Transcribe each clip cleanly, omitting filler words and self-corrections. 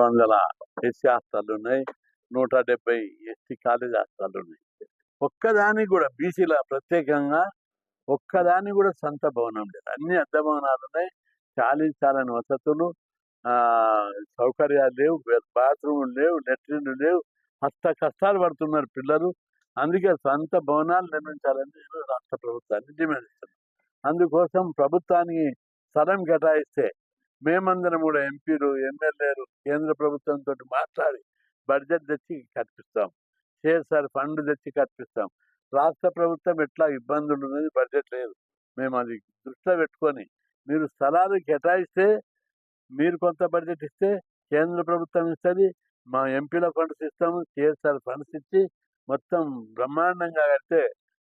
200 SC హాస్టళ్ళు ఉన్నాయి, 170 ST college హాస్టళ్ళు ఉన్నాయి. ఒక్కదానికి కూడా బీసీల ప్రత్యేకంగా ఒక్కదానికి కూడా సొంత భవనం లేదు. అన్ని అద్దె భవనాలు ఉన్నాయి. చాలని వసతులు, సౌకర్యాలు లేవు, బాత్రూములు లేవు, లెట్రిన్లు లేవు. కష్టాలు పడుతున్నారు పిల్లలు. అందుకే సొంత భవనాలు నిర్మించాలని నేను రాష్ట్ర ప్రభుత్వాన్ని డిమాండ్ ఇస్తున్నాను. అందుకోసం ప్రభుత్వానికి స్థలం కేటాయిస్తే మేమందరం కూడా ఎంపీలు, ఎమ్మెల్యేలు కేంద్ర ప్రభుత్వంతో మాట్లాడి బడ్జెట్ తెచ్చి కట్టిస్తాం, సిఎస్ఆర్ ఫండ్ తెచ్చి కట్టిస్తాం. రాష్ట్ర ప్రభుత్వం ఎట్లా ఇబ్బందులు ఉన్నది, బడ్జెట్ లేదు. మేము అది దృష్టిలో పెట్టుకొని మీరు స్థలాలు కేటాయిస్తే, మీరు కొంత బడ్జెట్ ఇస్తే కేంద్ర ప్రభుత్వం ఇస్తుంది, మా ఎంపీల ఫండ్స్ ఇస్తాము, సిఎస్ఆర్ ఫండ్స్ ఇచ్చి మొత్తం బ్రహ్మాండంగా కడితే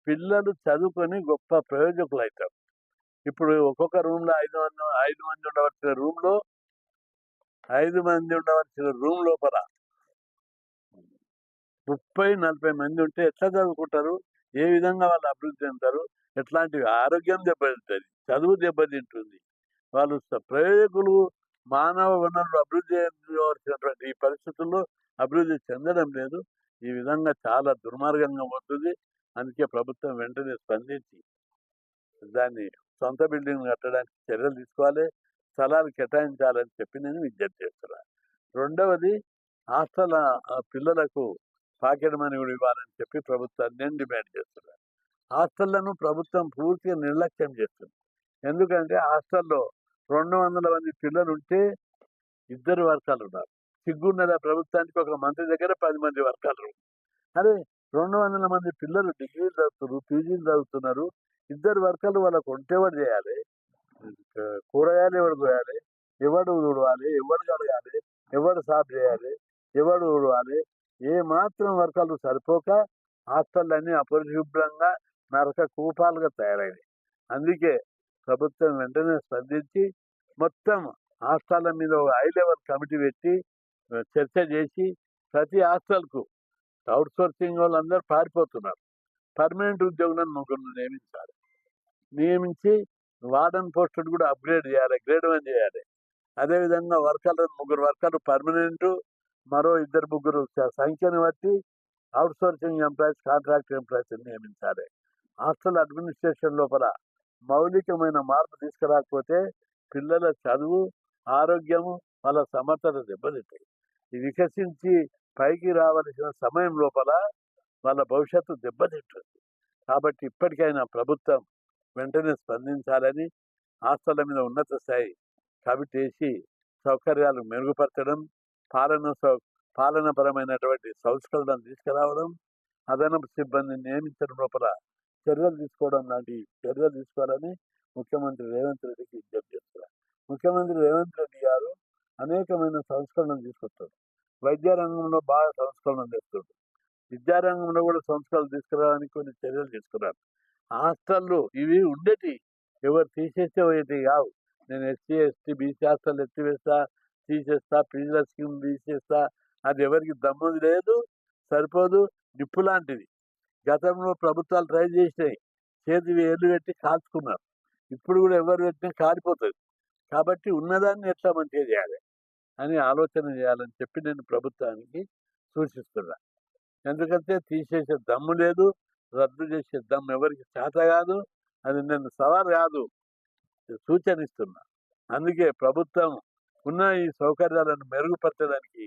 పిల్లలు చదువుకొని గొప్ప ప్రయోజకులు అవుతారు. ఇప్పుడు ఒక్కొక్క రూమ్లో 5 మంది ఉండవలసిన రూమ్లో 5 మంది ఉండవలసిన రూమ్ లోపల 30-40 మంది ఉంటే ఎట్లా చదువుకుంటారు? ఏ విధంగా వాళ్ళు అభివృద్ధి చెందుతారు? ఎట్లాంటి ఆరోగ్యం దెబ్బతింటుంది, చదువు దెబ్బతింటుంది. వాళ్ళు ప్రయోజకులు, మానవ వనరులు అభివృద్ధి చెందవలసినటువంటి ఈ పరిస్థితుల్లో అభివృద్ధి చెందడం లేదు. ఈ విధంగా చాలా దుర్మార్గంగా ఉంటుంది. అందుకే ప్రభుత్వం వెంటనే స్పందించి దాన్ని సొంత బిల్డింగ్ కట్టడానికి చర్యలు తీసుకోవాలి, స్థలాలు కేటాయించాలని చెప్పి నేను విజ్ఞప్తి చేస్తున్నాను. రెండవది, హాస్టల్ పిల్లలకు పాకెట్ మనీ కూడా ఇవ్వాలని చెప్పి ప్రభుత్వాన్ని నేను డిమాండ్ చేస్తున్నాను. హాస్టళ్లను ప్రభుత్వం పూర్తిగా నిర్లక్ష్యం చేస్తుంది. ఎందుకంటే హాస్టల్లో 200 మంది పిల్లలు ఉంటే 2 వర్గాలు ఉన్నారు. సిగ్గున్నదా ప్రభుత్వానికి? ఒక మంత్రి దగ్గర 10 మంది వర్గాలు. అరే, 200 మంది పిల్లలు డిగ్రీలు చదువుతున్నారు, పీజీలు చదువుతున్నారు. 2 వర్గాలు వాళ్ళకు ఒంటెవడు చేయాలి? కూరగాయలు ఎవడు కోయాలి? ఎవడు ఊడవాలి? ఎవడు కడగాలి? ఎవడు సాఫ్ చేయాలి? ఎవడు ఊడవాలి? ఏ మాత్రం వర్గాలు సరిపోక హాస్టళ్ళన్నీ అపరిశుభ్రంగా నరక కూపాలుగా తయారైనాయి. అందుకే ప్రభుత్వం వెంటనే స్పందించి మొత్తం హాస్టళ్ళ మీద హై లెవెల్ కమిటీ పెట్టి చర్చ చేసి ప్రతి హాస్టల్కు అవుట్ సోర్సింగ్ వాళ్ళందరూ పారిపోతున్నారు. పర్మనెంట్ ఉద్యోగులను ముగ్గురు నియమించాలి. నియమించి వార్డన్ పోస్టులు కూడా అప్గ్రేడ్ చేయాలి, గ్రేడ్ 1 చేయాలి. అదేవిధంగా ముగ్గురు వర్కర్లు పర్మనెంట్, మరో 2-3 సంఖ్యను బట్టి outsourcing employees, contract employees నియమించాలి. హాస్టల్ అడ్మినిస్ట్రేషన్ లోపల మౌలికమైన మార్పు తీసుకురాకపోతే పిల్లల చదువు, ఆరోగ్యము, వాళ్ళ సమర్థత దెబ్బతింటాయి. వికసించి పైకి రావలసిన సమయం లోపల వాళ్ళ భవిష్యత్తు దెబ్బతింటుంది. కాబట్టి ఇప్పటికైనా ప్రభుత్వం వెంటనే స్పందించాలని, హాస్టళ్ల మీద ఉన్నత స్థాయి కమిటీ వేసి సౌకర్యాలు మెరుగుపరచడం, పాలనపరమైనటువంటి సంస్కరణలు తీసుకురావడం, అదనపు సిబ్బందిని నియమించడం లోపల చర్యలు తీసుకోవడం లాంటి చర్యలు తీసుకోవాలని ముఖ్యమంత్రి రేవంత్ రెడ్డికి విజ్ఞప్తి చేస్తున్నారు. ముఖ్యమంత్రి రేవంత్ రెడ్డి గారు అనేకమైన సంస్కరణలు తీసుకొస్తారు. వైద్య రంగంలో బాగా సంస్కరణలు తెస్తారు. విద్యారంగంలో కూడా సంస్కరణలు తీసుకురావడానికి కొన్ని చర్యలు తీసుకున్నారు. హాస్టళ్ళు ఇవి ఉండేటి, ఎవరు తీసేస్తే పోయేటి కావు. నేను ఎస్సీ, ఎస్టీ, బీసీ హాస్టల్ ఎత్తివేస్తా, తీసేస్తా, పీజీల స్కీమ్ తీసేస్తా, అది ఎవరికి దమ్ము లేదు, సరిపోదు. నిప్పు లాంటిది. గతంలో ప్రభుత్వాలు ట్రై చేసినాయి, చేతికి ఏళ్ళు పెట్టి కాల్చుకున్నారు. ఇప్పుడు కూడా ఎవరు పెట్టినా కాలిపోతుంది. కాబట్టి ఉన్నదాన్ని ఎట్లా మంచిగా చేయాలి అని ఆలోచన చేయాలని చెప్పి నేను ప్రభుత్వానికి సూచిస్తున్నా. ఎందుకంటే తీసేసే దమ్ము లేదు, రద్దు చేసే దమ్ము ఎవరికి చేత కాదు. అది నేను సవాల్ కాదు, సూచన ఇస్తున్నా. అందుకే ప్రభుత్వం ఉన్న ఈ సౌకర్యాలను మెరుగుపరచడానికి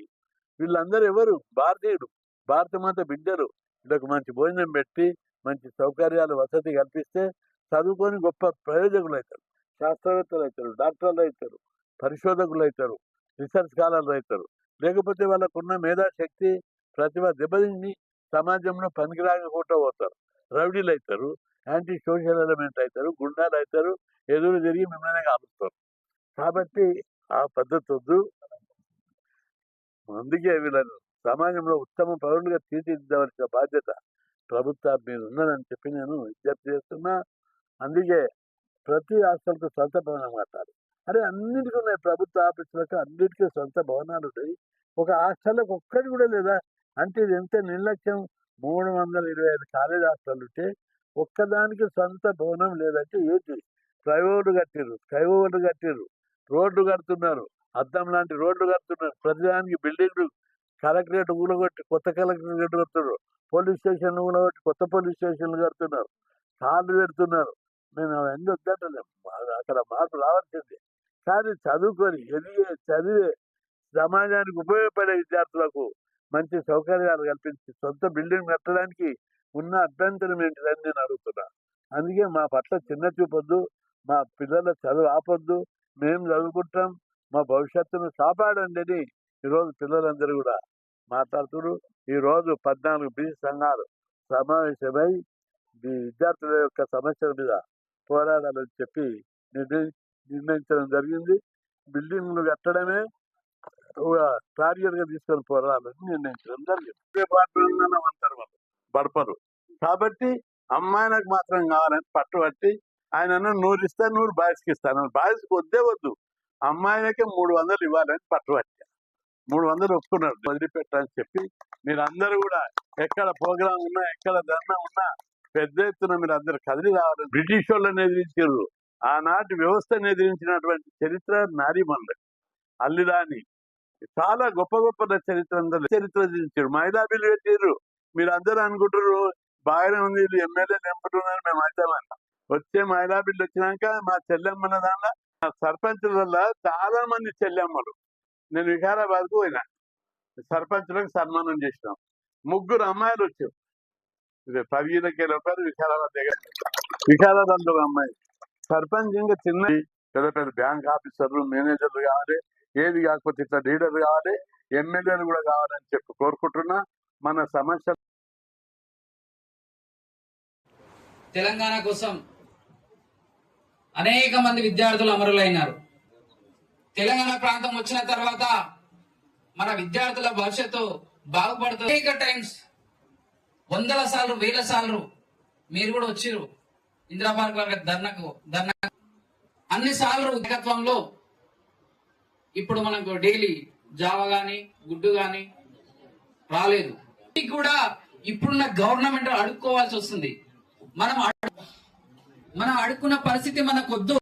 వీళ్ళందరూ ఎవరు? భారతీయుడు, భారతమాత బిడ్డలు. వీళ్ళకు మంచి భోజనం పెట్టి మంచి సౌకర్యాలు, వసతి కల్పిస్తే చదువుకొని గొప్ప ప్రయోజకులు అవుతారు, శాస్త్రవేత్తలు అవుతారు, డాక్టర్లు అవుతారు, పరిశోధకులు అవుతారు, రీసెర్చ్ స్కాలర్లు అవుతారు. లేకపోతే వాళ్ళకున్న మేధాశక్తి, ప్రతిభ దెబ్బతిని సమాజంలో పనికిరాకుండా పోతారు, రౌడీలు అవుతారు, యాంటీ సోషల్ ఎలిమెంట్ అవుతారు, గుండాలు అవుతారు, ఎదురు తిరిగి మిమ్మల్ని కాలుస్తారు. కాబట్టి ఆ పద్ధతి వద్దు. అందుకే వీళ్ళను సమాజంలో ఉత్తమ పౌరులుగా తీర్చిదిద్దవలసిన బాధ్యత ప్రభుత్వం మీద ఉన్నదని చెప్పి నేను విజ్ఞప్తి చేస్తున్నా. అందుకే ప్రతి హాస్టల్కు సొంత భవనం కట్టాలి. అరే, అన్నిటికీ ఉన్నాయి, ప్రభుత్వ ఆఫీసులకు అన్నిటికీ సొంత భవనాలు ఉన్నాయి. ఒక హాస్టల్కి ఒక్కటి కూడా లేదా అంటే ఇది ఎంత నిర్లక్ష్యం. 325 కాలేజ్ హాస్టల్ ఉంటే ఒక్కదానికి సొంత భవనం లేదంటే ఏంటి? ఫ్లైఓవర్లు కట్టిర్రు, స్కైఓవర్లు కట్టిర్రు, రోడ్లు కడుతున్నారు, అద్దం లాంటి రోడ్లు కడుతున్నారు, ప్రతిదానికి బిల్డింగ్లు, కలెక్టరేట్ కూలగొట్టి కొత్త కలెక్టరేట్ కడుతున్నారు, పోలీస్ స్టేషన్లు కూలగొట్టి కొత్త పోలీస్ స్టేషన్లు కడుతున్నారు, కార్లు పెడుతున్నారు. మేము అవన్నీ వద్దంటలేము, అక్కడ మార్పు రావాల్సిందే. కానీ చదువుకొని చదివే సమాజానికి ఉపయోగపడే విద్యార్థులకు మంచి సౌకర్యాలు కల్పించి సొంత బిల్డింగ్ కట్టడానికి ఉన్న అభ్యంతరం ఏంటిదని నేను అడుగుతున్నా. అందుకే మా పట్ల చిన్న చూపొద్దు, మా పిల్లల చదువు ఆపొద్దు, మేము చదువుకుంటాం, మా భవిష్యత్తును కాపాడండి అని ఈరోజు పిల్లలందరూ కూడా మాట్లాడుతున్నారు. ఈరోజు 14 బీసీ సంఘాలు సమావేశమై ఈ విద్యార్థుల యొక్క సమస్యల మీద పోరాడాలని చెప్పి నిర్ణయించడం జరిగింది. బిల్డింగ్లు కట్టడమే ఒక టార్గెట్ గా తీసుకొని పోరాడాలని నిర్ణయించడం జరిగింది. అంటారు వాళ్ళు బడపరు కాబట్టి అమ్మాయిలకు మాత్రం కావాలని పట్టుబట్టి ఆయన 100 ఇస్తే 100 బాయ్స్కి ఇస్తాను, బాయ్స్కి వద్దే వద్దు, అమ్మాయిలకే 300 ఇవ్వాలని పట్టుబట్టి 300 ఒప్పుకున్నారు. వదిలిపెట్టని చెప్పి మీరందరూ కూడా ఎక్కడ ప్రోగ్రాం ఉన్నా, ఎక్కడ ధర్నా ఉన్నా పెద్ద ఎత్తున మీరు అందరు కదిలి రావాలని. బ్రిటిష్ వాళ్ళని ఎదిరించారు, ఆనాటి వ్యవస్థను ఎదిరించినటువంటి చరిత్ర నారీమణులకు. అల్లిరాని చాలా గొప్ప గొప్ప చరిత్ర దించారు. మహిళా బిల్లు పెట్టారు. మీరు అందరూ అనుకుంటారు బాగానే ఉంది, వీళ్ళు ఎమ్మెల్యేలు ఎంపుతున్నారు, మేము అవుతామన్నా. వచ్చే మహిళా బిల్లు వచ్చినాక మా చెల్లెమ్మల దాంట్లో సర్పంచుల వల్ల చాలా మంది చెల్లెమ్మలు, నేను వికారాబాద్కు పోయినా, సర్పంచులకు సన్మానం చేసినాం. 3 అమ్మాయిలు వచ్చారు. 15 కిలోమీటర్లు వికారాబాద్ దగ్గర. వికారాబాద్లో అమ్మాయి సర్పంచ్. ఇంకా చిన్న పెద్ద పెద్ద బ్యాంక్ ఆఫీసర్లు, మేనేజర్లు కావాలి, ఏది కాకపోతే ఇట్లా లీడర్లు కావాలి, ఎమ్మెల్యేలు కూడా కావాలని చెప్పి కోరుకుంటున్నా. మన సమస్య తెలంగాణ కోసం అనేక మంది విద్యార్థులు అమరులైనారు. తెలంగాణ ప్రాంతం వచ్చిన తర్వాత మన విద్యార్థుల భవిష్యత్తు బాగుపడుతుంది. అనేక టైమ్స్ 100 సార్లు 1000 సార్లు మీరు కూడా వచ్చిరు ఇందిరా పార్క్ ధర్నా అన్ని సార్లు నాయకత్వంలో. ఇప్పుడు మనకు డైలీ జావ గాని గుడ్డు గాని రాలేదు కూడా. ఇప్పుడున్న గవర్నమెంట్ అడుక్కోవాల్సి వస్తుంది. మనం అడుక్కున్న పరిస్థితి మనకొద్దు.